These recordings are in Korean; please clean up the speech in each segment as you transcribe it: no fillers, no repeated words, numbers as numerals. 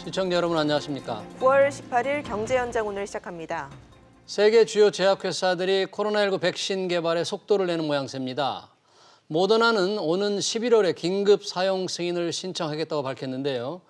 시청자 여러분 안녕하십니까? 9월 18일 경제연장 오늘 시작합니다. 세계 주요 제약회사들이 코로나19 백신 개발에 속도를 내는 모양새입니다. 모더나는 오는 11월에 긴급 사용 승인을 신청하겠다고 밝혔는데요.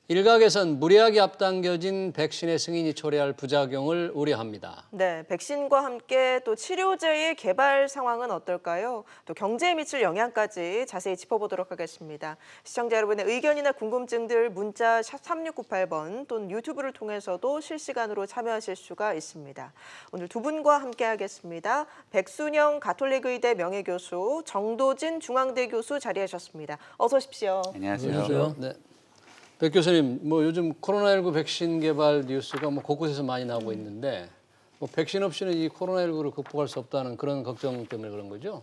일각에선 무리하게 앞당겨진 백신의 승인이 초래할 부작용을 우려합니다. 네, 백신과 함께 또 치료제의 개발 상황은 어떨까요? 또 경제에 미칠 영향까지 자세히 짚어보도록 하겠습니다. 시청자 여러분의 의견이나 궁금증들 문자 샵 3698번 또는 유튜브를 통해서도 실시간으로 참여하실 수가 있습니다. 오늘 두 분과 함께 하겠습니다. 백순영 가톨릭의대 명예교수, 정도진 중앙대 교수 자리하셨습니다. 어서 오십시오. 안녕하세요. 네. 백 교수님, 요즘 코로나19 백신 개발 뉴스가 곳곳에서 많이 나오고 있는데 백신 없이는 이 코로나19를 극복할 수 없다는 그런 걱정 때문에 그런 거죠?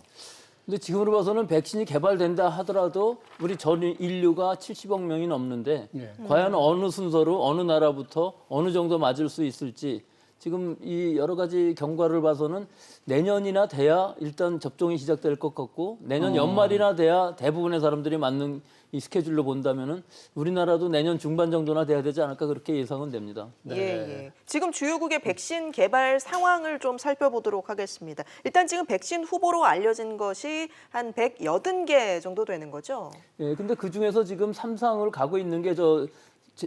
근데 지금으로 봐서는 백신이 개발된다 하더라도 우리 전 인류가 70억 명이 넘는데 과연 어느 순서로 어느 나라부터 어느 정도 맞을 수 있을지 지금 이 여러 가지 경과를 봐서는 내년이나 돼야 일단 접종이 시작될 것 같고 내년 연말이나 돼야 대부분의 사람들이 맞는 이 스케줄로 본다면은 우리나라도 내년 중반 정도나 돼야 되지 않을까 그렇게 예상은 됩니다. 네. 예. 지금 주요국의 백신 개발 상황을 좀 살펴보도록 하겠습니다. 일단 지금 백신 후보로 알려진 것이 한 180개 정도 되는 거죠? 예, 근데 그 중에서 지금 삼상을 가고 있는 게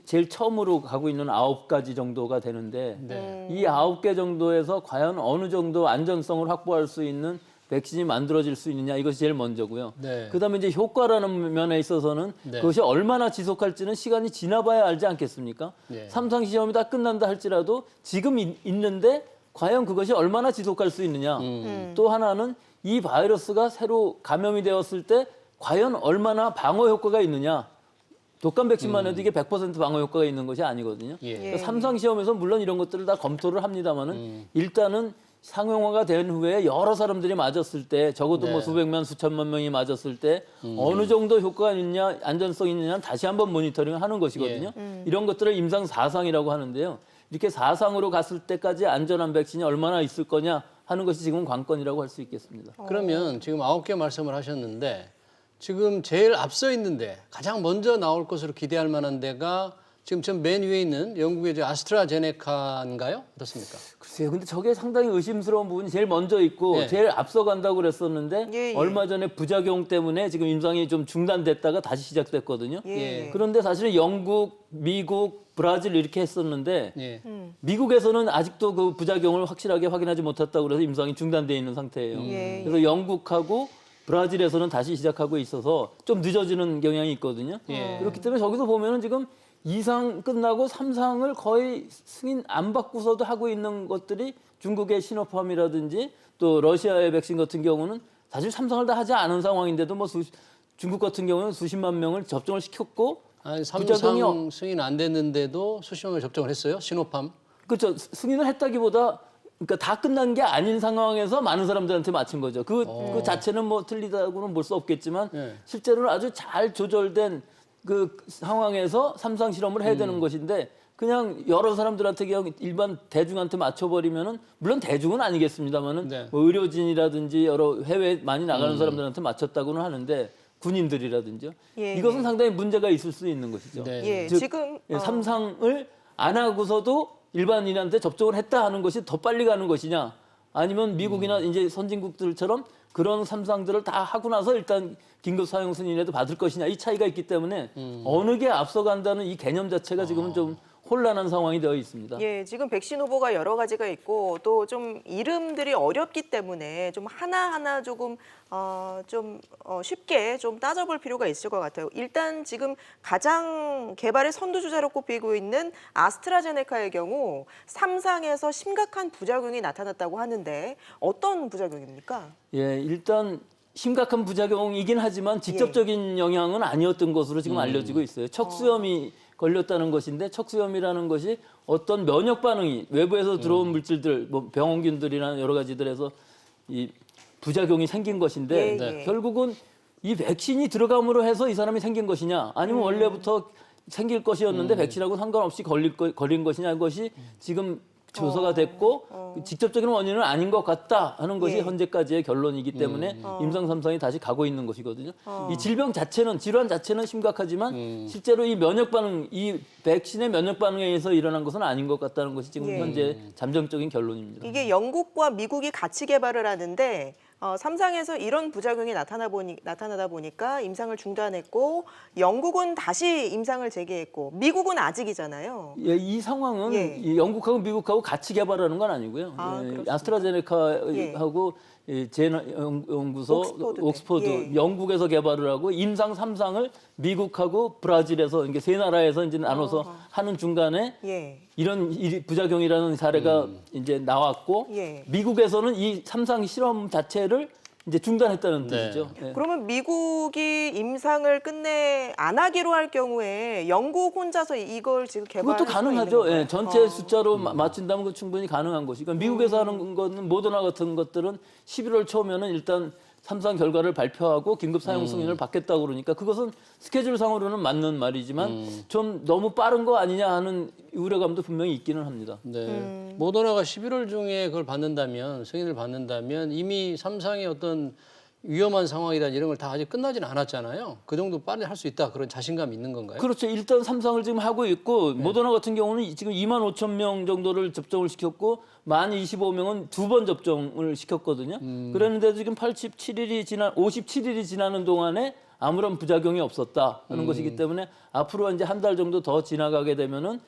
제일 처음으로 가고 있는 9가지 정도가 되는데 이 9개 정도에서 과연 어느 정도 안전성을 확보할 수 있는 백신이 만들어질 수 있느냐 이것이 제일 먼저고요. 네. 그다음에 이제 효과라는 면에 있어서는 그것이 얼마나 지속할지는 시간이 지나봐야 알지 않겠습니까? 네. 삼상 시험이 다 끝난다 할지라도 지금 있는데 과연 그것이 얼마나 지속할 수 있느냐. 또 하나는 이 바이러스가 새로 감염이 되었을 때 과연 얼마나 방어 효과가 있느냐. 독감 백신만 해도 이게 100% 방어 효과가 있는 것이 아니거든요. 예. 그러니까 삼상 시험에서 물론 이런 것들을 다 검토를 합니다만은 일단은 상용화가 된 후에 여러 사람들이 맞았을 때 적어도 수백만 수천만 명이 맞았을 때 어느 정도 효과가 있냐 안전성이 있느냐는 다시 한번 모니터링을 하는 것이거든요. 이런 것들을 임상 4상이라고 하는데요. 이렇게 4상으로 갔을 때까지 안전한 백신이 얼마나 있을 거냐 하는 것이 지금 관건이라고 할 수 있겠습니다. 그러면 지금 9개 말씀을 하셨는데 지금 제일 앞서 있는데 가장 먼저 나올 것으로 기대할 만한 데가 지금 전 맨 위에 있는 영국의 아스트라제네카인가요? 어떻습니까? 글쎄요. 근데 저게 상당히 의심스러운 부분이 제일 먼저 있고 제일 앞서간다고 그랬었는데 얼마 전에 부작용 때문에 지금 임상이 좀 중단됐다가 다시 시작됐거든요. 그런데 사실은 영국, 미국, 브라질 이렇게 했었는데 미국에서는 아직도 그 부작용을 확실하게 확인하지 못했다고 그래서 임상이 중단돼 있는 상태예요. 그래서 영국하고 브라질에서는 다시 시작하고 있어서 좀 늦어지는 경향이 있거든요. 그렇기 때문에 저기서 보면은 지금 2상 끝나고 3상을 거의 승인 안 받고서도 하고 있는 것들이 중국의 시노팜이라든지 또 러시아의 백신 같은 경우는 사실 3상을 다 하지 않은 상황인데도 중국 같은 경우는 수십만 명을 접종을 시켰고 아니, 3상 승인 안 됐는데도 수십 명을 접종을 했어요? 시노팜? 그렇죠. 승인을 했다기보다 그러니까 다 끝난 게 아닌 상황에서 많은 사람들한테 맞춘 거죠. 그 자체는 틀리다고는 볼 수 없겠지만 실제로는 아주 잘 조절된 그 상황에서 삼상 실험을 해야 되는 것인데 그냥 여러 사람들한테 그냥 일반 대중한테 맞춰버리면은 물론 대중은 아니겠습니다만은 의료진이라든지 여러 해외 많이 나가는 사람들한테 맞췄다고는 하는데 군인들이라든지요. 이것은 상당히 문제가 있을 수 있는 것이죠. 즉, 지금 삼상을 안 하고서도 일반인한테 접종을 했다 하는 것이 더 빨리 가는 것이냐 아니면 미국이나 이제 선진국들처럼 그런 삼상들을 다 하고 나서 일단 긴급 사용 승인에도 받을 것이냐 이 차이가 있기 때문에 어느 게 앞서간다는 이 개념 자체가 지금은 좀 혼란한 상황이 되어 있습니다. 지금 백신 후보가 여러 가지가 있고 또 좀 이름들이 어렵기 때문에 좀 하나하나 조금 쉽게 좀 따져볼 필요가 있을 것 같아요. 일단 지금 가장 개발의 선두주자로 꼽히고 있는 아스트라제네카의 경우 3상에서 심각한 부작용이 나타났다고 하는데 어떤 부작용입니까? 일단 심각한 부작용이긴 하지만 직접적인 영향은 아니었던 것으로 지금 알려지고 있어요. 척수염이 걸렸다는 것인데 척수염이라는 것이 어떤 면역 반응이 외부에서 들어온 물질들, 병원균들이나 여러 가지들에서 이 부작용이 생긴 것인데 결국은 이 백신이 들어감으로 해서 이 사람이 생긴 것이냐 아니면 원래부터 생길 것이었는데 백신하고 상관없이 걸린 것이냐 이것이 지금 조사가 됐고 직접적인 원인은 아닌 것 같다 하는 것이 현재까지의 결론이기 때문에 임상 3상이 다시 가고 있는 것이거든요. 이 질병 자체는 질환 자체는 심각하지만 실제로 이 면역 반응, 이 백신의 면역 반응에 의해서 일어난 것은 아닌 것 같다는 것이 지금 현재 잠정적인 결론입니다. 이게 영국과 미국이 같이 개발을 하는데 3상에서 이런 부작용이 나타나다 보니까 임상을 중단했고 영국은 다시 임상을 재개했고 미국은 아직이잖아요. 예, 이 상황은 이 영국하고 미국하고 같이 개발하는 건 아니고요. 아스트라제네카하고 연구소 옥스퍼드 영국에서 개발을 하고 임상 3상을 미국하고 브라질에서 이게 세 나라에서 이제 나눠서 하는 중간에 이런 부작용이라는 사례가 이제 나왔고 미국에서는 이 3상 실험 자체를 이제 중단했다는 뜻이죠. 그러면 미국이 임상을 끝내 안 하기로 할 경우에 영국 혼자서 이걸 지금 개발할 그것도 수 있는 가능하죠. 건가요? 전체 숫자로 맞춘다면 그 충분히 가능한 것이. 그러니까 미국에서 하는 거는 모더나 같은 것들은 11월 초면은 일단 3상 결과를 발표하고 긴급 사용 승인을 받겠다고 그러니까 그것은 스케줄상으로는 맞는 말이지만 좀 너무 빠른 거 아니냐 하는 우려감도 분명히 있기는 합니다. 네. 모더나가 11월 중에 그걸 받는다면 승인을 받는다면 이미 3상의 어떤 위험한 상황이다 이런 걸 다 아직 끝나지는 않았잖아요. 그 정도 빨리 할 수 있다 그런 자신감이 있는 건가요? 그렇죠. 일단 3상을 지금 하고 있고 모더나 같은 경우는 지금 2만 5천 명 정도를 접종을 시켰고 만 25명은 2번 접종을 시켰거든요. 그랬는데도 지금 57일이 지나는 동안에 아무런 부작용이 없었다 하는 것이기 때문에 앞으로 이제 한 달 정도 더 지나가게 되면은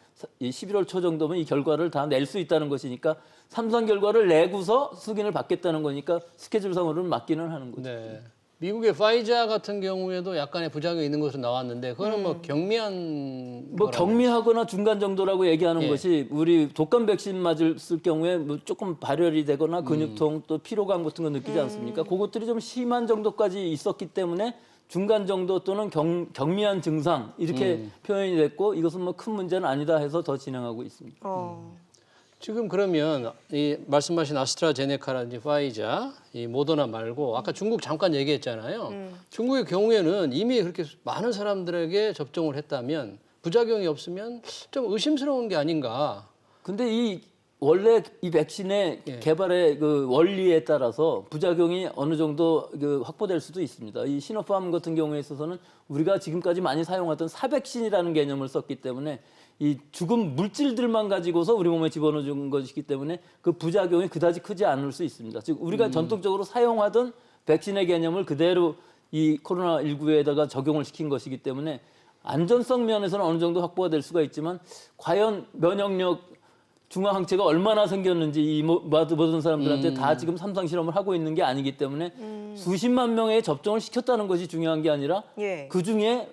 11월 초 정도면 이 결과를 다 낼 수 있다는 것이니까 3상 결과를 내고서 승인을 받겠다는 거니까 스케줄상으로는 맞기는 하는 거죠. 네. 미국의 파이자 같은 경우에도 약간의 부작용이 있는 것으로 나왔는데 그거는 뭐 경미한 경미하거나 중간 정도라고 얘기하는 것이 우리 독감 백신 맞을 경우에 뭐 조금 발열이 되거나 근육통 또 피로감 같은 거 느끼지 않습니까? 그것들이 좀 심한 정도까지 있었기 때문에 중간 정도 또는 경미한 증상 이렇게 표현이 됐고 이것은 뭐 큰 문제는 아니다 해서 더 진행하고 있습니다. 지금 그러면 이 말씀하신 아스트라제네카라든지 파이자, 이 모더나 말고 아까 중국 잠깐 얘기했잖아요. 중국의 경우에는 이미 그렇게 많은 사람들에게 접종을 했다면 부작용이 없으면 좀 의심스러운 게 아닌가. 근데 원래 이 백신의 개발의 그 원리에 따라서 부작용이 어느 정도 확보될 수도 있습니다. 이 시노팜 같은 경우에 있어서는 우리가 지금까지 많이 사용하던 사백신이라는 개념을 썼기 때문에 이 죽은 물질들만 가지고서 우리 몸에 집어넣은 것이기 때문에 그 부작용이 그다지 크지 않을 수 있습니다. 즉 우리가 전통적으로 사용하던 백신의 개념을 그대로 이 코로나19에다가 적용을 시킨 것이기 때문에 안전성 면에서는 어느 정도 확보가 될 수가 있지만 과연 면역력 중화항체가 얼마나 생겼는지 이 모든 사람들한테 다 지금 3상 실험을 하고 있는 게 아니기 때문에 수십만 명의 접종을 시켰다는 것이 중요한 게 아니라 그 중에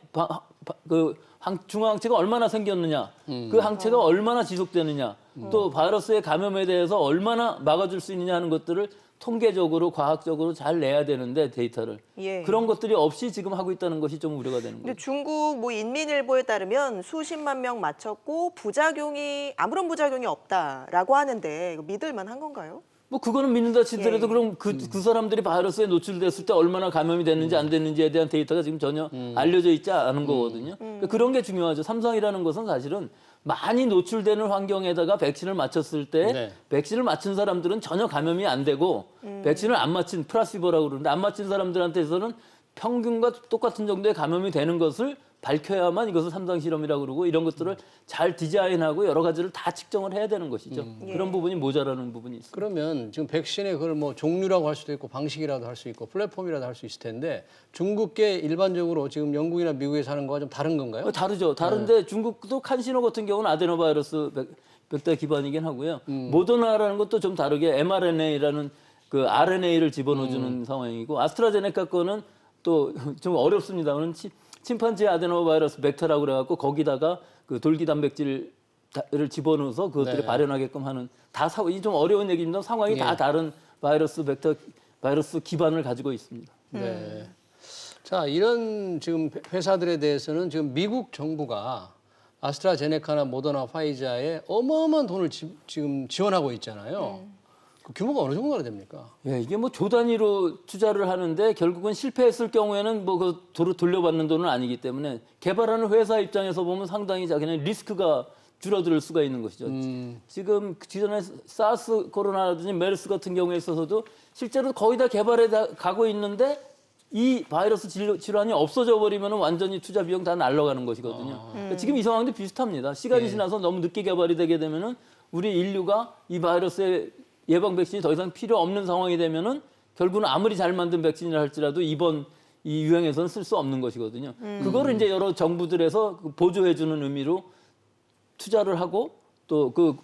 중화항체가 얼마나 생겼느냐, 그 항체가 얼마나 지속되느냐, 또 바이러스의 감염에 대해서 얼마나 막아줄 수 있느냐 하는 것들을 통계적으로 과학적으로 잘 내야 되는데 데이터를 그런 것들이 없이 지금 하고 있다는 것이 좀 우려가 되는 거죠. 중국 뭐 인민일보에 따르면 수십만 명 맞췄고 아무런 부작용이 없다라고 하는데 이거 믿을 만한 건가요? 뭐 그거는 믿는다 치더라도 그럼 그 사람들이 바이러스에 노출됐을 때 얼마나 감염이 됐는지 안 됐는지에 대한 데이터가 지금 전혀 알려져 있지 않은 거거든요. 그러니까 그런 게 중요하죠. 3상이라는 것은 사실은 많이 노출되는 환경에다가 백신을 맞췄을 때 백신을 맞춘 사람들은 전혀 감염이 안 되고 백신을 안 맞힌 플라시보라고 그러는데 안 맞힌 사람들한테서는 평균과 똑같은 정도의 감염이 되는 것을 밝혀야만 이것을 3상 실험이라고 그러고 이런 것들을 잘 디자인하고 여러 가지를 다 측정을 해야 되는 것이죠. 그런 부분이 모자라는 부분이 있습니다. 그러면 지금 백신의 그걸 뭐 종류라고 할 수도 있고 방식이라도 할 수 있고 플랫폼이라도 할 수 있을 텐데 중국계 일반적으로 지금 영국이나 미국에서 하는 거와 좀 다른 건가요? 다르죠. 다른데 중국도 칸시노 같은 경우는 아데노바이러스 벡터 기반이긴 하고요. 모더나라는 것도 좀 다르게 mRNA라는 그 RNA를 집어넣어주는 상황이고 아스트라제네카 거는 또 좀 어렵습니다. 그는 침판지 아데노바이러스 벡터라고 그래갖고 거기다가 그 돌기 단백질을 집어넣어서 그것들이 발현하게끔 하는 이 좀 어려운 얘기입니다. 상황이 다 다른 바이러스 기반을 가지고 있습니다. 네. 자, 이런 지금 회사들에 대해서는 지금 미국 정부가 아스트라제네카나 모더나 파이자에 어마어마한 돈을 지금 지원하고 있잖아요. 그 규모가 어느 정도나 됩니까? 이게 뭐 조 단위로 투자를 하는데 결국은 실패했을 경우에는 뭐 그 돌려받는 돈은 아니기 때문에 개발하는 회사 입장에서 보면 상당히 자기는 리스크가 줄어들 수가 있는 것이죠. 지금 기존에 사스 코로나라든지 메르스 같은 경우에 있어서도 실제로 거의 다 개발해 가고 있는데 이 바이러스 질환이 없어져 버리면 완전히 투자 비용 다 날아가는 것이거든요. 그러니까 지금 이 상황도 비슷합니다. 시간이 지나서 너무 늦게 개발이 되게 되면은 우리 인류가 이 바이러스의 예방 백신이 더 이상 필요 없는 상황이 되면은 결국은 아무리 잘 만든 백신이라 할지라도 이번 이 유행에서는 쓸 수 없는 것이거든요. 그거를 이제 여러 정부들에서 보조해주는 의미로 투자를 하고 또 그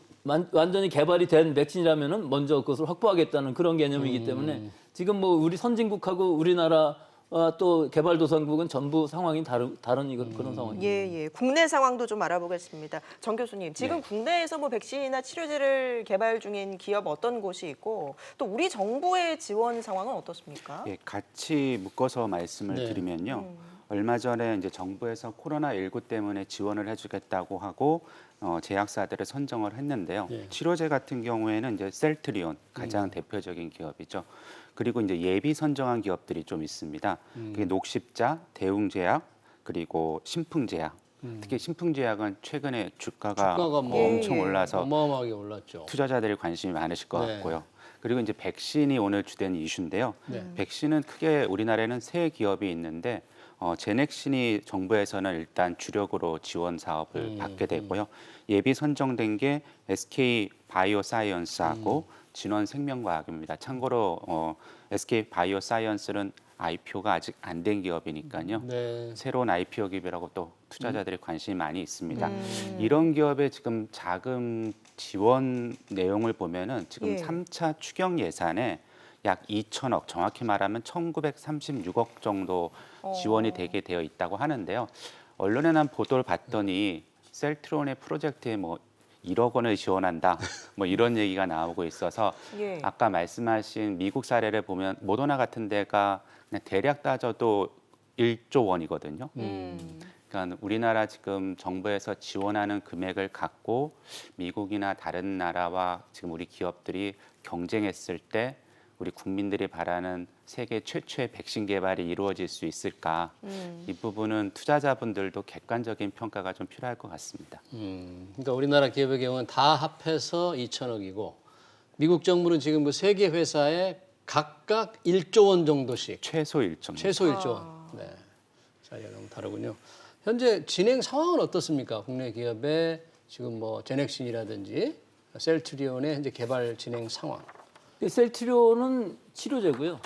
완전히 개발이 된 백신이라면은 먼저 그것을 확보하겠다는 그런 개념이기 때문에 지금 뭐 우리 선진국하고 우리나라와 또 개발도상국은 전부 상황이 다른 그런 상황입니다. 예. 국내 상황도 좀 알아보겠습니다. 정 교수님, 지금 국내에서 뭐 백신이나 치료제를 개발 중인 기업 어떤 곳이 있고 또 우리 정부의 지원 상황은 어떻습니까? 예, 같이 묶어서 말씀을 드리면요. 얼마 전에 이제 정부에서 코로나19 때문에 지원을 해주겠다고 하고 제약사들을 선정을 했는데요. 치료제 같은 경우에는 이제 셀트리온 가장 대표적인 기업이죠. 그리고 이제 예비 선정한 기업들이 좀 있습니다. 그게 녹십자, 대웅제약, 그리고 신풍제약. 특히 신풍제약은 최근에 주가가 엄청 올라서 어마어마하게 올랐죠. 투자자들이 관심이 많으실 것 같고요. 그리고 이제 백신이 오늘 주된 이슈인데요. 백신은 크게 우리나라에는 세 기업이 있는데 제넥신이 정부에서는 일단 주력으로 지원 사업을 받게 되고요. 예비 선정된 게 SK 바이오사이언스하고 진원생명과학입니다. 참고로 SK 바이오사이언스는 IPO가 아직 안 된 기업이니까요. 새로운 IPO 기업이라고 또 투자자들이 관심이 많이 있습니다. 이런 기업의 지금 자금 지원 내용을 보면은 지금 3차 추경 예산에 약 2천억, 정확히 말하면 1,936억 정도 지원이 되게 되어 있다고 하는데요. 언론에 난 보도를 봤더니 셀트론의 프로젝트에 뭐 1억 원을 지원한다, 뭐 이런 얘기가 나오고 있어서 아까 말씀하신 미국 사례를 보면 모더나 같은 데가 그냥 대략 따져도 1조 원이거든요. 그러니까 우리나라 지금 정부에서 지원하는 금액을 갖고 미국이나 다른 나라와 지금 우리 기업들이 경쟁했을 때 우리 국민들이 바라는 세계 최초의 백신 개발이 이루어질 수 있을까? 이 부분은 투자자분들도 객관적인 평가가 좀 필요할 것 같습니다. 그러니까 우리나라 기업의 경우는 다 합해서 2천억이고 미국 정부는 지금 그 세 개 회사에 각각 1조 원 정도씩 최소 1조. 최소 1조 원. 네, 자리가 너무 다르군요. 현재 진행 상황은 어떻습니까? 국내 기업의 지금 뭐 제넥신이라든지 셀트리온의 현재 개발 진행 상황. 셀트리온은 치료제고요.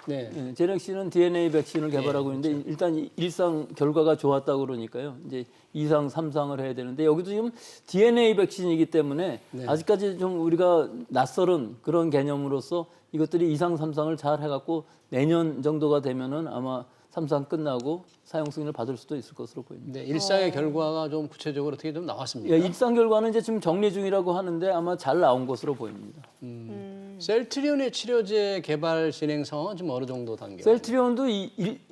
제넥신은 DNA 백신을 개발하고 있는데 일단 일상 결과가 좋았다고 그러니까요. 이제 2상, 3상을 해야 되는데 여기도 지금 DNA 백신이기 때문에 아직까지 좀 우리가 낯설은 그런 개념으로서 이것들이 2상, 3상을 잘 해갖고 내년 정도가 되면은 아마 3상 끝나고 사용 승인을 받을 수도 있을 것으로 보입니다. 네, 일상의 결과가 좀 구체적으로 어떻게 좀 나왔습니까? 일상 결과는 이제 지금 정리 중이라고 하는데 아마 잘 나온 것으로 보입니다. 셀트리온의 치료제 개발 진행 상황은 지금 어느 정도 단계? 셀트리온도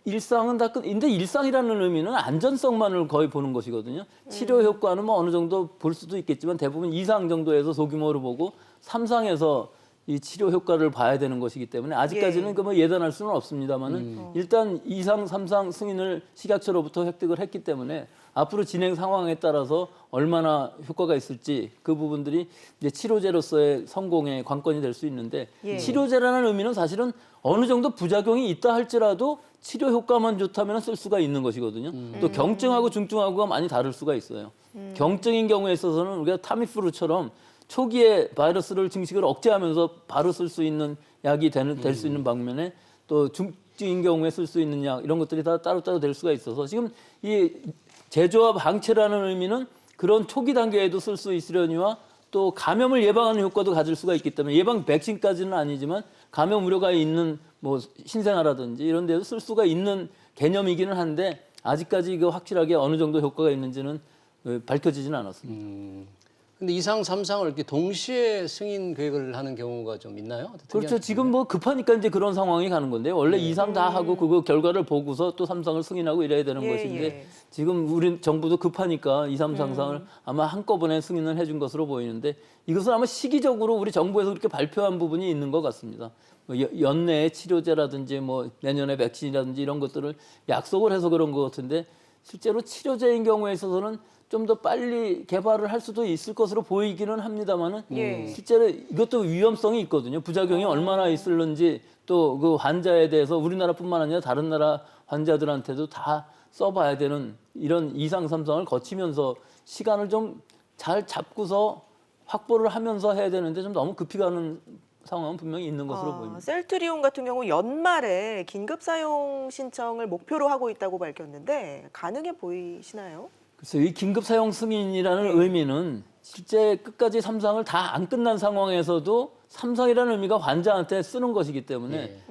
일상은 다 근데 일상이라는 의미는 안전성만을 거의 보는 것이거든요. 치료 효과는 뭐 어느 정도 볼 수도 있겠지만 대부분 2상 정도에서 소규모로 보고 3상에서 이 치료 효과를 봐야 되는 것이기 때문에 아직까지는 그 뭐 예단할 수는 없습니다만은 일단 2상, 3상 승인을 식약처로부터 획득을 했기 때문에 앞으로 진행 상황에 따라서 얼마나 효과가 있을지 그 부분들이 이제 치료제로서의 성공의 관건이 될 수 있는데 치료제라는 의미는 사실은 어느 정도 부작용이 있다 할지라도 치료 효과만 좋다면 쓸 수가 있는 것이거든요. 또 경증하고 중증하고가 많이 다를 수가 있어요. 경증인 경우에 있어서는 우리가 타미프루처럼 초기에 바이러스를 증식을 억제하면서 바로 쓸 수 있는 약이 될 수 있는 방면에 또 중증인 경우에 쓸 수 있는 약 이런 것들이 다 따로따로 될 수가 있어서 지금 이 제조와 방치라는 의미는 그런 초기 단계에도 쓸 수 있으려니와 또 감염을 예방하는 효과도 가질 수가 있기 때문에 예방 백신까지는 아니지만 감염 우려가 있는 뭐 신생아라든지 이런 데도 쓸 수가 있는 개념이기는 한데 아직까지 이거 확실하게 어느 정도 효과가 있는지는 밝혀지지는 않았습니다. 근데 2상, 3상을 이렇게 동시에 승인 계획을 하는 경우가 좀 있나요? 그렇죠. 지금 뭐 급하니까 이제 그런 상황이 가는 건데요. 원래 2상 다 하고 그거 결과를 보고서 또 3상을 승인하고 이래야 되는 것인데 지금 우리 정부도 급하니까 2, 3, 4상을 아마 한꺼번에 승인을 해준 것으로 보이는데 이것은 아마 시기적으로 우리 정부에서 그렇게 발표한 부분이 있는 것 같습니다. 연내에 치료제라든지 뭐 내년에 백신이라든지 이런 것들을 약속을 해서 그런 것 같은데 실제로 치료제인 경우에 있어서는 좀 더 빨리 개발을 할 수도 있을 것으로 보이기는 합니다만은 실제로 이것도 위험성이 있거든요. 부작용이 얼마나 있을는지 또 그 환자에 대해서 우리나라뿐만 아니라 다른 나라 환자들한테도 다 써봐야 되는 이런 이상 삼상을 거치면서 시간을 좀 잘 잡고서 확보를 하면서 해야 되는데 좀 너무 급히 가는 상황은 분명히 있는 것으로 보입니다. 셀트리온 같은 경우 연말에 긴급 사용 신청을 목표로 하고 있다고 밝혔는데 가능해 보이시나요? 글쎄요, 이 긴급 사용 승인이라는 의미는 실제 끝까지 삼상을 다 안 끝난 상황에서도 삼상이라는 의미가 환자한테 쓰는 것이기 때문에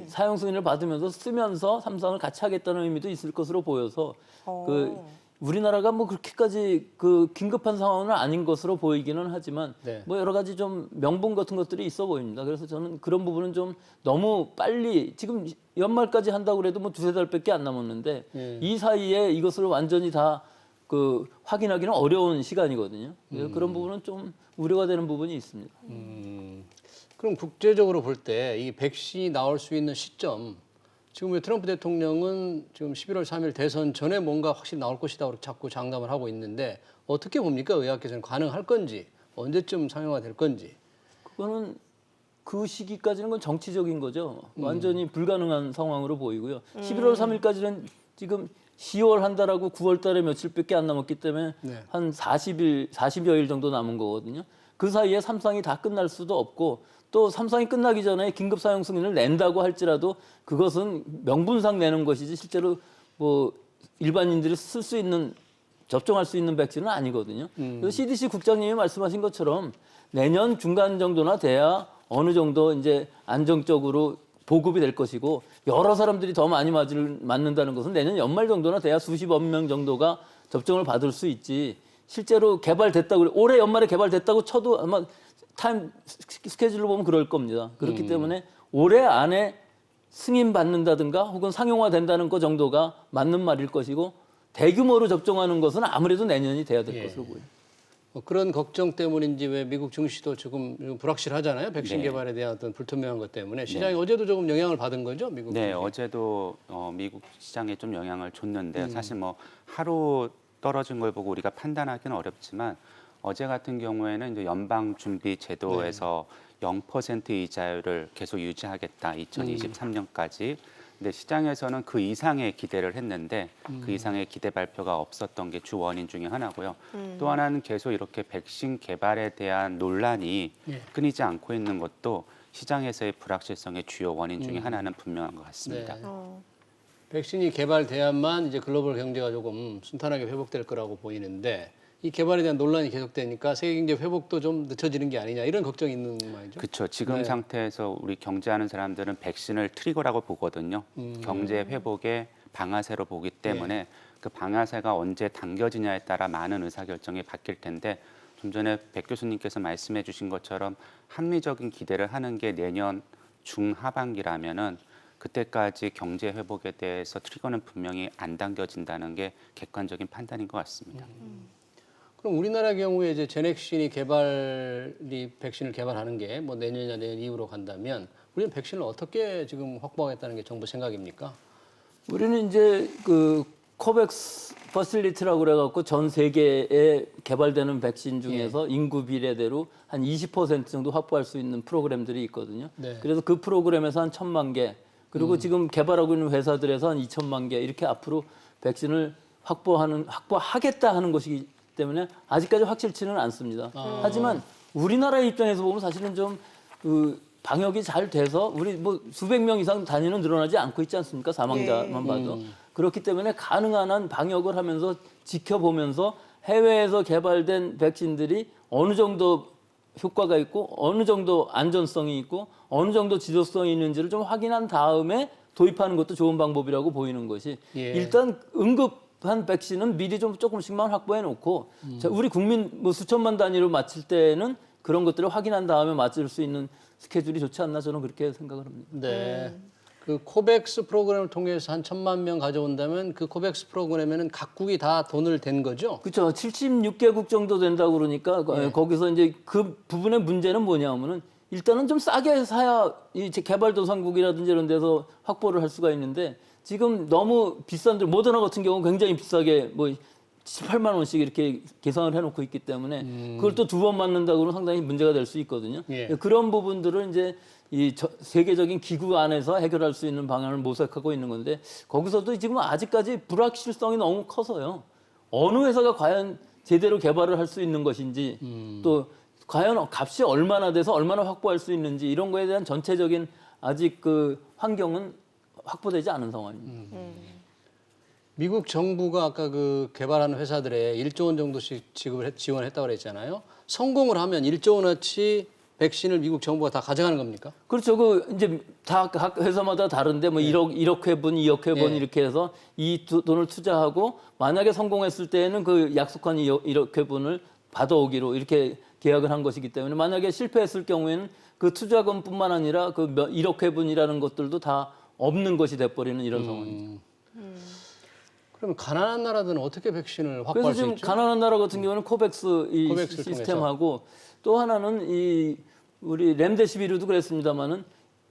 사용 승인을 받으면서 쓰면서 삼상을 같이 하겠다는 의미도 있을 것으로 보여서 그 우리나라가 뭐 그렇게까지 그 긴급한 상황은 아닌 것으로 보이기는 하지만 뭐 여러 가지 좀 명분 같은 것들이 있어 보입니다. 그래서 저는 그런 부분은 좀 너무 빨리 지금 연말까지 한다고 그래도 뭐 두세 달밖에 안 남았는데 이 사이에 이것을 완전히 다 그 확인하기는 어려운 시간이거든요. 그래서 그런 부분은 좀 우려가 되는 부분이 있습니다. 그럼 국제적으로 볼 때 이 백신이 나올 수 있는 시점, 지금 왜 트럼프 대통령은 지금 11월 3일 대선 전에 뭔가 확실히 나올 것이다 그렇게 자꾸 장담을 하고 있는데 어떻게 봅니까? 의학계에서는 가능할 건지 언제쯤 상용화될 건지. 그거는 그 시기까지는 건 정치적인 거죠. 완전히 불가능한 상황으로 보이고요. 11월 3일까지는 지금 10월 한 달하고 9월 달에 며칠밖에 안 남았기 때문에 한 40여 일 정도 남은 거거든요. 그 사이에 삼상이 다 끝날 수도 없고 또 삼상이 끝나기 전에 긴급 사용 승인을 낸다고 할지라도 그것은 명분상 내는 것이지 실제로 뭐 일반인들이 쓸 수 있는 접종할 수 있는 백신은 아니거든요. 그래서 CDC 국장님이 말씀하신 것처럼 내년 중간 정도나 돼야 어느 정도 이제 안정적으로 보급이 될 것이고 여러 사람들이 더 많이 맞는다는 것은 내년 연말 정도나 돼야 수십억 명 정도가 접종을 받을 수 있지. 실제로 개발됐다고 올해 연말에 개발됐다고 쳐도 아마 타임 스케줄로 보면 그럴 겁니다. 그렇기 때문에 올해 안에 승인 받는다든가 혹은 상용화 된다는 것 정도가 맞는 말일 것이고 대규모로 접종하는 것은 아무래도 내년이 돼야 될 것으로 보입니다. 그런 걱정 때문인지 왜 미국 증시도 조금 불확실하잖아요. 백신 개발에 대한 어떤 불투명한 것 때문에 시장이 어제도 조금 영향을 받은 거죠, 미국 증시. 네, 어제도 미국 시장에 좀 영향을 줬는데 사실 뭐 하루 떨어진 걸 보고 우리가 판단하기는 어렵지만 어제 같은 경우에는 이제 연방준비제도에서 0% 이자율을 계속 유지하겠다 2023년까지. 근데 시장에서는 그 이상의 기대를 했는데 그 이상의 기대 발표가 없었던 게 주 원인 중에 하나고요. 또 하나는 계속 이렇게 백신 개발에 대한 논란이 끊이지 않고 있는 것도 시장에서의 불확실성의 주요 원인 중에 하나는 분명한 것 같습니다. 백신이 개발돼야만 이제 글로벌 경제가 조금 순탄하게 회복될 거라고 보이는데 이 개발에 대한 논란이 계속되니까 세계 경제 회복도 좀 늦춰지는 게 아니냐 이런 걱정이 있는 말이죠. 그렇죠. 지금 상태에서 우리 경제하는 사람들은 백신을 트리거라고 보거든요. 경제 회복의 방아쇠로 보기 때문에 그 방아쇠가 언제 당겨지냐에 따라 많은 의사결정이 바뀔 텐데 좀 전에 백 교수님께서 말씀해 주신 것처럼 합리적인 기대를 하는 게 내년 중하반기라면은 그때까지 경제 회복에 대해서 트리거는 분명히 안 당겨진다는 게 객관적인 판단인 것 같습니다. 그럼 우리나라 경우에 이제 제넥신이 백신을 개발하는 게 뭐 내년이나 내년 이후로 간다면 우리는 백신을 어떻게 지금 확보하겠다는 게 정부 생각입니까? 우리는 이제 그 코백스 퍼실리티라고 그래갖고 전 세계에 개발되는 백신 중에서 인구 비례대로 한 20% 정도 확보할 수 있는 프로그램들이 있거든요. 그래서 그 프로그램에서 한 1,000만 개 그리고 지금 개발하고 있는 회사들에서 한 2,000만 개 이렇게 앞으로 백신을 확보하겠다 하는 것이기 때문에 아직까지 확실치는 않습니다. 하지만 우리나라의 입장에서 보면 사실은 좀 그 방역이 잘 돼서 우리 뭐 수백 명 이상 단위는 늘어나지 않고 있지 않습니까? 사망자만 봐도. 그렇기 때문에 가능한 한 방역을 하면서 지켜보면서 해외에서 개발된 백신들이 어느 정도 효과가 있고 어느 정도 안전성이 있고 어느 정도 지속성이 있는지를 좀 확인한 다음에 도입하는 것도 좋은 방법이라고 보이는 것이 일단 응급한 백신은 미리 좀 조금씩만 확보해 놓고 우리 국민 뭐 수천만 단위로 맞출 때는 그런 것들을 확인한 다음에 맞을 수 있는 스케줄이 좋지 않나 저는 그렇게 생각을 합니다. 네. 그 코백스 프로그램을 통해서 한 1,000만 명 가져온다면 그 코백스 프로그램에는 각국이 다 돈을 댄 거죠? 그렇죠. 76개국 정도 된다고 그러니까 거기서 이제 그 부분의 문제는 뭐냐면은 일단은 좀 싸게 사야 이 개발도상국이라든지 이런 데서 확보를 할 수가 있는데 지금 너무 비싼데 모더나 같은 경우는 굉장히 비싸게 뭐 18만 원씩 이렇게 계산을 해놓고 있기 때문에 그걸 또 두 번 맞는다고는 상당히 문제가 될 수 있거든요. 예. 그런 부분들을 이제 세계적인 기구 안에서 해결할 수 있는 방안을 모색하고 있는 건데 거기서도 지금 아직까지 불확실성이 너무 커서요. 어느 회사가 과연 제대로 개발을 할 수 있는 것인지 또 과연 값이 얼마나 돼서 얼마나 확보할 수 있는지 이런 거에 대한 전체적인 아직 그 환경은 확보되지 않은 상황입니다. 미국 정부가 아까 그 개발하는 회사들에 1조 원 정도씩 지원했다고 그랬잖아요. 성공을 하면 1조 원어치 백신을 미국 정부가 다 가져가는 겁니까? 그렇죠. 그 이제 다 각 회사마다 다른데 뭐 1억 회분, 2억 회분 이렇게 해서 이 돈을 투자하고 만약에 성공했을 때에는 그 약속한 1억 회분을 받아오기로 이렇게 계약을 한 것이기 때문에 만약에 실패했을 경우에는 그 투자금뿐만 아니라 그 1억 회분이라는 것들도 다 없는 것이 돼버리는 이런 상황입니다. 그러면 가난한 나라들은 어떻게 백신을 확보할 그래서 수 지금 있죠? 가난한 나라 같은 경우는 코백스 이 코백스를 시스템하고 또 하나는 이 우리 렘데시비르도 그랬습니다만은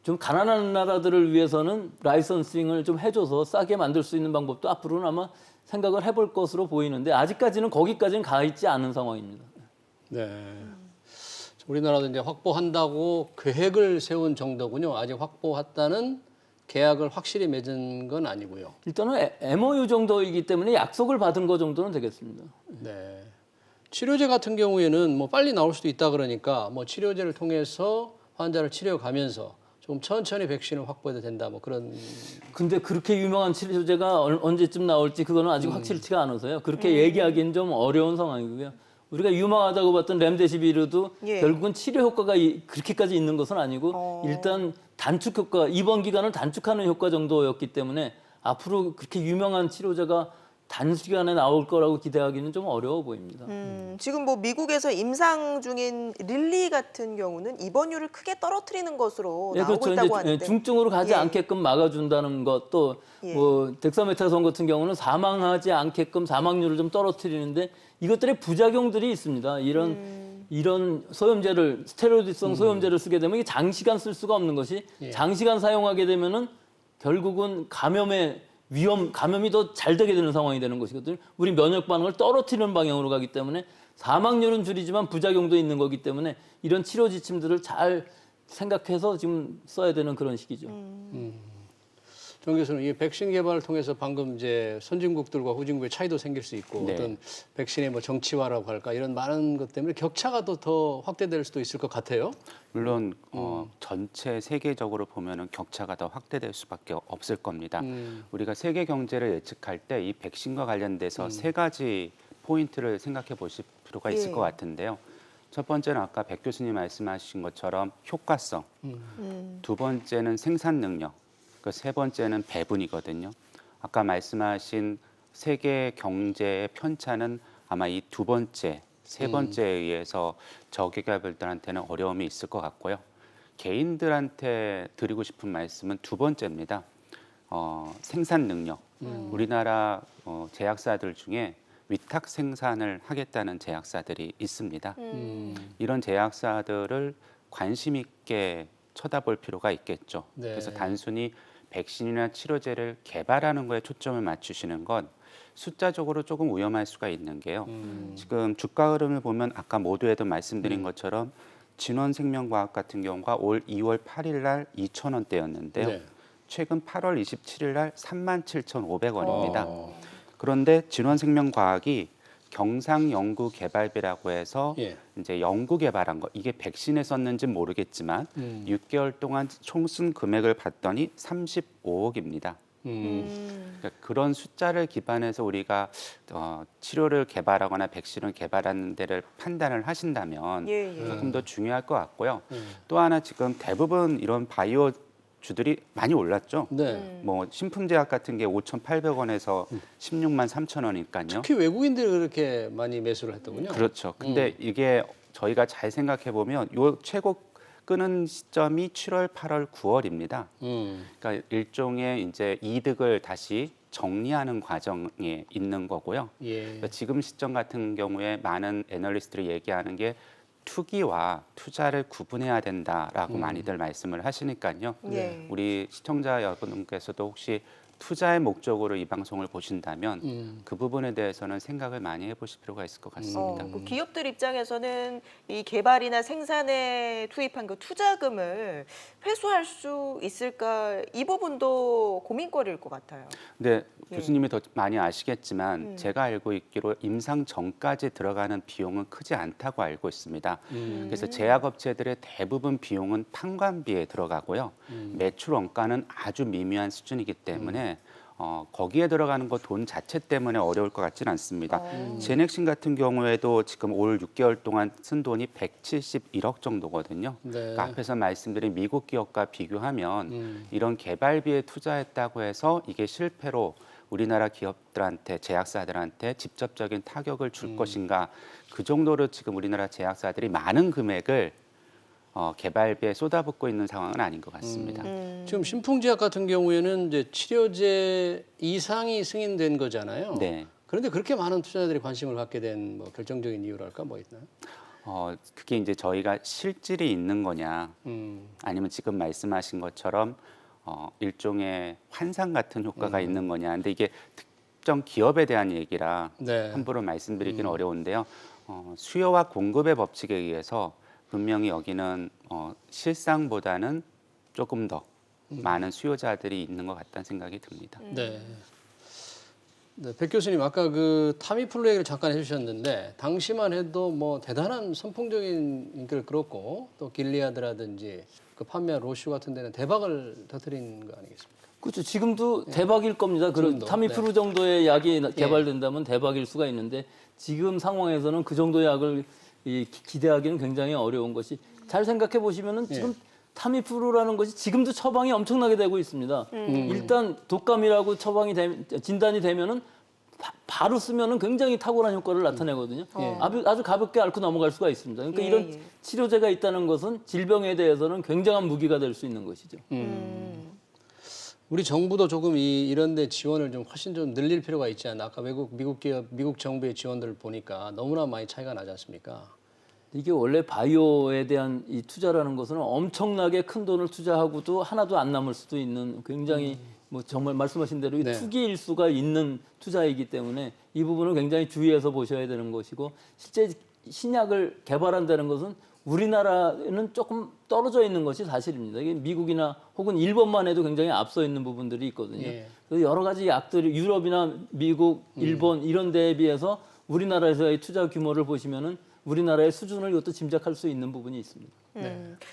좀 가난한 나라들을 위해서는 라이선싱을 좀 해줘서 싸게 만들 수 있는 방법도 앞으로는 아마 생각을 해볼 것으로 보이는데 아직까지는 거기까지는 가 있지 않은 상황입니다. 네. 우리나라도 이제 확보한다고 계획을 세운 정도군요. 아직 확보했다는 계약을 확실히 맺은 건 아니고요. 일단은 MOU 정도이기 때문에 약속을 받은 거 정도는 되겠습니다. 네. 치료제 같은 경우에는 뭐 빨리 나올 수도 있다 그러니까 뭐 치료제를 통해서 환자를 치료가면서 좀 천천히 백신을 확보해도 된다 뭐 그런. 근데 그렇게 유명한 치료제가 언제쯤 나올지 그거는 아직 확실치가 않아서요. 그렇게 얘기하기는 좀 어려운 상황이고요. 우리가 유망하다고 봤던 렘데시비르도 결국은 치료 효과가 그렇게까지 있는 것은 아니고 일단 단축 효과, 입원 기간을 단축하는 효과 정도였기 때문에 앞으로 그렇게 유명한 치료제가 단시간에 나올 거라고 기대하기는 좀 어려워 보입니다. 지금 뭐 미국에서 임상 중인 릴리 같은 경우는 입원율을 크게 떨어뜨리는 것으로 나오고 그렇죠. 있다고 하는데 중증으로 가지 않게끔 막아준다는 것, 또 뭐 덱사메타손 같은 경우는 사망하지 않게끔 사망률을 좀 떨어뜨리는데 이것들의 부작용들이 있습니다. 이런 소염제를 스테로이드성 소염제를 쓰게 되면 이게 장시간 쓸 수가 없는 것이 장시간 사용하게 되면은 결국은 감염이 더 잘 되게 되는 상황이 되는 것이거든요. 우리 면역 반응을 떨어뜨리는 방향으로 가기 때문에 사망률은 줄이지만 부작용도 있는 거기 때문에 이런 치료 지침들을 잘 생각해서 지금 써야 되는 그런 시기죠. 정 교수는 이 백신 개발을 통해서 방금 이제 선진국들과 후진국의 차이도 생길 수 있고 네. 어떤 백신의 뭐 정치화라고 할까 이런 많은 것 때문에 격차가 더 확대될 수도 있을 것 같아요. 물론 전체 세계적으로 보면은 격차가 더 확대될 수밖에 없을 겁니다. 우리가 세계 경제를 예측할 때 이 백신과 관련돼서 세 가지 포인트를 생각해 보실 필요가 있을 것 같은데요. 첫 번째는 아까 백 교수님 말씀하신 것처럼 효과성, 두 번째는 생산 능력, 그 세 번째는 배분이거든요. 아까 말씀하신 세계 경제의 편차는 아마 이 두 번째, 세 번째에 의해서 저개발들한테는 어려움이 있을 것 같고요. 개인들한테 드리고 싶은 말씀은 두 번째입니다. 생산 능력. 우리나라 제약사들 중에 위탁 생산을 하겠다는 제약사들이 있습니다. 이런 제약사들을 관심 있게 쳐다볼 필요가 있겠죠. 네. 그래서 단순히 백신이나 치료제를 개발하는 거에 초점을 맞추시는 건 숫자적으로 조금 위험할 수가 있는 게요. 지금 주가 흐름을 보면 아까 모두에도 말씀드린 것처럼 진원생명과학 같은 경우가 올 2월 8일 날 2,000원대였는데요. 네. 최근 8월 27일 날 37,500원입니다. 그런데 진원생명과학이 경상연구개발비라고 해서 이제 연구 개발한 거 이게 백신에 썼는지는 모르겠지만 6개월 동안 총 쓴 금액을 봤더니 35억입니다. 그러니까 그런 숫자를 기반해서 우리가 치료를 개발하거나 백신을 개발하는 데를 판단을 하신다면 조금 더 중요할 것 같고요. 또 하나 지금 대부분 이런 바이오 주들이 많이 올랐죠. 네. 뭐 신품제약 같은 게 5,800원에서 16만 3,000원이니까요. 특히 외국인들이 그렇게 많이 매수를 했더군요. 그렇죠. 근데 이게 저희가 잘 생각해 보면 요 최고 끄는 시점이 7월, 8월, 9월입니다. 그러니까 일종의 이제 이득을 다시 정리하는 과정에 있는 거고요. 그러니까 지금 시점 같은 경우에 많은 애널리스트들이 얘기하는 게 투기와 투자를 구분해야 된다라고 많이들 말씀을 하시니까요. 우리 시청자 여러분께서도 혹시 투자의 목적으로 이 방송을 보신다면 그 부분에 대해서는 생각을 많이 해보실 필요가 있을 것 같습니다. 그 기업들 입장에서는 이 개발이나 생산에 투입한 그 투자금을 회수할 수 있을까 이 부분도 고민거리일 것 같아요. 네, 교수님이 더 많이 아시겠지만 제가 알고 있기로 임상 전까지 들어가는 비용은 크지 않다고 알고 있습니다. 그래서 제약업체들의 대부분 비용은 판관비에 들어가고요. 매출 원가는 아주 미미한 수준이기 때문에 거기에 들어가는 거 돈 자체 때문에 어려울 것 같지는 않습니다. 제넥신 같은 경우에도 지금 올 6개월 동안 쓴 돈이 171억 정도거든요. 네. 그러니까 앞에서 말씀드린 미국 기업과 비교하면 이런 개발비에 투자했다고 해서 이게 실패로 우리나라 기업들한테 제약사들한테 직접적인 타격을 줄 것인가 그 정도로 지금 우리나라 제약사들이 많은 금액을 개발비에 쏟아붓고 있는 상황은 아닌 것 같습니다. 지금 신풍제약 같은 경우에는 이제 치료제 이상이 승인된 거잖아요. 네. 그런데 그렇게 많은 투자자들이 관심을 갖게 된 뭐 결정적인 이유랄까 뭐 있나요? 그게 이제 저희가 실질이 있는 거냐, 아니면 지금 말씀하신 것처럼 일종의 환상 같은 효과가 있는 거냐. 근데 이게 특정 기업에 대한 얘기라 네. 함부로 말씀드리기는 어려운데요. 수요와 공급의 법칙에 의해서 분명히 여기는 실상보다는 조금 더 많은 수요자들이 있는 것 같다는 생각이 듭니다. 네. 네, 백 교수님 아까 그 타미플루 얘기를 잠깐 해주셨는데 당시만 해도 뭐 대단한 선풍적인 인기를 끌었고 또 길리아드라든지 그 판매한 로슈 같은 데는 대박을 터뜨린 거 아니겠습니까? 그렇죠. 지금도 대박일 겁니다. 그런 지금도. 타미프루 정도의 약이 개발된다면 대박일 수가 있는데 지금 상황에서는 그 정도의 약을 기대하기는 굉장히 어려운 것이 잘 생각해 보시면은 지금 타미프루라는 것이 지금도 처방이 엄청나게 되고 있습니다. 일단 독감이라고 진단이 되면은 바로 쓰면은 굉장히 탁월한 효과를 나타내거든요. 아주 가볍게 앓고 넘어갈 수가 있습니다. 그러니까 이런 치료제가 있다는 것은 질병에 대해서는 굉장한 무기가 될 수 있는 것이죠. 우리 정부도 조금 이런 데 지원을 좀 훨씬 좀 늘릴 필요가 있지 않나? 아까 미국 기업, 미국 정부의 지원들을 보니까 너무나 많이 차이가 나지 않습니까? 이게 원래 바이오에 대한 이 투자라는 것은 엄청나게 큰 돈을 투자하고도 하나도 안 남을 수도 있는 굉장히 뭐 정말 말씀하신 대로 네. 투기일 수가 있는 투자이기 때문에 이 부분을 굉장히 주의해서 보셔야 되는 것이고 실제 신약을 개발한다는 것은 우리나라는 조금 떨어져 있는 것이 사실입니다. 이게 미국이나 혹은 일본만 해도 굉장히 앞서 있는 부분들이 있거든요. 그래서 여러 가지 약들이 유럽이나 미국, 일본 이런 데에 비해서 우리나라에서의 투자 규모를 보시면은 우리나라의 수준을 이것도 짐작할 수 있는 부분이 있습니다.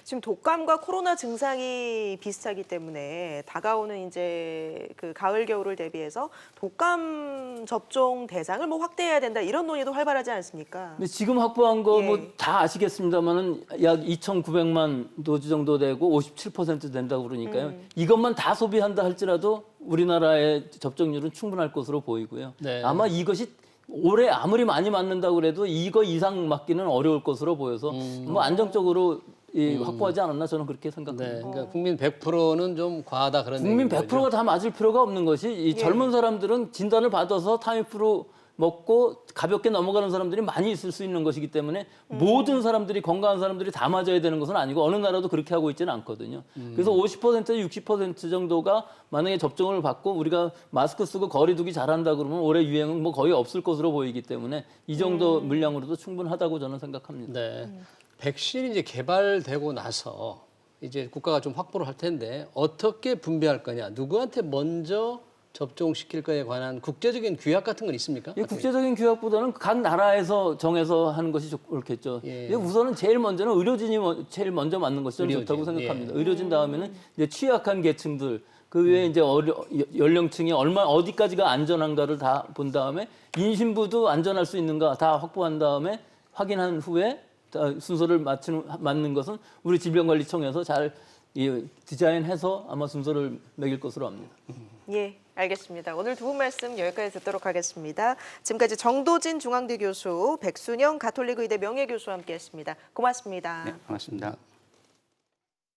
지금 독감과 코로나 증상이 비슷하기 때문에 다가오는 이제 그 가을 겨울을 대비해서 독감 접종 대상을 뭐 확대해야 된다 이런 논의도 활발하지 않습니까? 근데 지금 확보한 거 뭐 다 아시겠습니다만은 약 2,900만 도즈 정도 되고 57% 된다고 그러니까요. 이것만 다 소비한다 할지라도 우리나라의 접종률은 충분할 것으로 보이고요. 네. 아마 이것이 올해 아무리 많이 맞는다고 그래도 이거 이상 맞기는 어려울 것으로 보여서 뭐 안정적으로 확보하지 않았나 저는 그렇게 생각합니다. 네, 그러니까 국민 100%는 좀 과하다 그런 국민 얘기인 100%가 다 맞을 필요가 없는 것이 이 젊은 사람들은 진단을 받아서 타미프루 먹고 가볍게 넘어가는 사람들이 많이 있을 수 있는 것이기 때문에 모든 사람들이 건강한 사람들이 다 맞아야 되는 것은 아니고 어느 나라도 그렇게 하고 있지는 않거든요. 그래서 50% 60% 정도가 만약에 접종을 받고 우리가 마스크 쓰고 거리 두기 잘한다 그러면 올해 유행은 뭐 거의 없을 것으로 보이기 때문에 이 정도 물량으로도 충분하다고 저는 생각합니다. 네. 백신이 이제 개발되고 나서 이제 국가가 좀 확보를 할 텐데 어떻게 분배할 거냐, 누구한테 먼저 접종시킬 거에 관한 국제적인 규약 같은 건 있습니까? 국제적인 규약보다는 각 나라에서 정해서 하는 것이 좋겠죠. 우선은 제일 먼저는 의료진이 제일 먼저 맞는 것이 의료진. 좋다고 생각합니다. 의료진 다음에는 이제 취약한 계층들, 그 외에 이제 연령층이 어디까지가 안전한가를 다 본 다음에 임신부도 안전할 수 있는가 다 확보한 다음에 확인한 후에 순서를 맞는 것은 우리 질병관리청에서 잘 디자인해서 아마 순서를 매길 것으로 합니다. 예, 알겠습니다. 오늘 두 분 말씀 여기까지 듣도록 하겠습니다. 지금까지 정도진 중앙대 교수, 백순영 가톨릭 의대 명예교수와 함께했습니다. 고맙습니다. 네, 고맙습니다.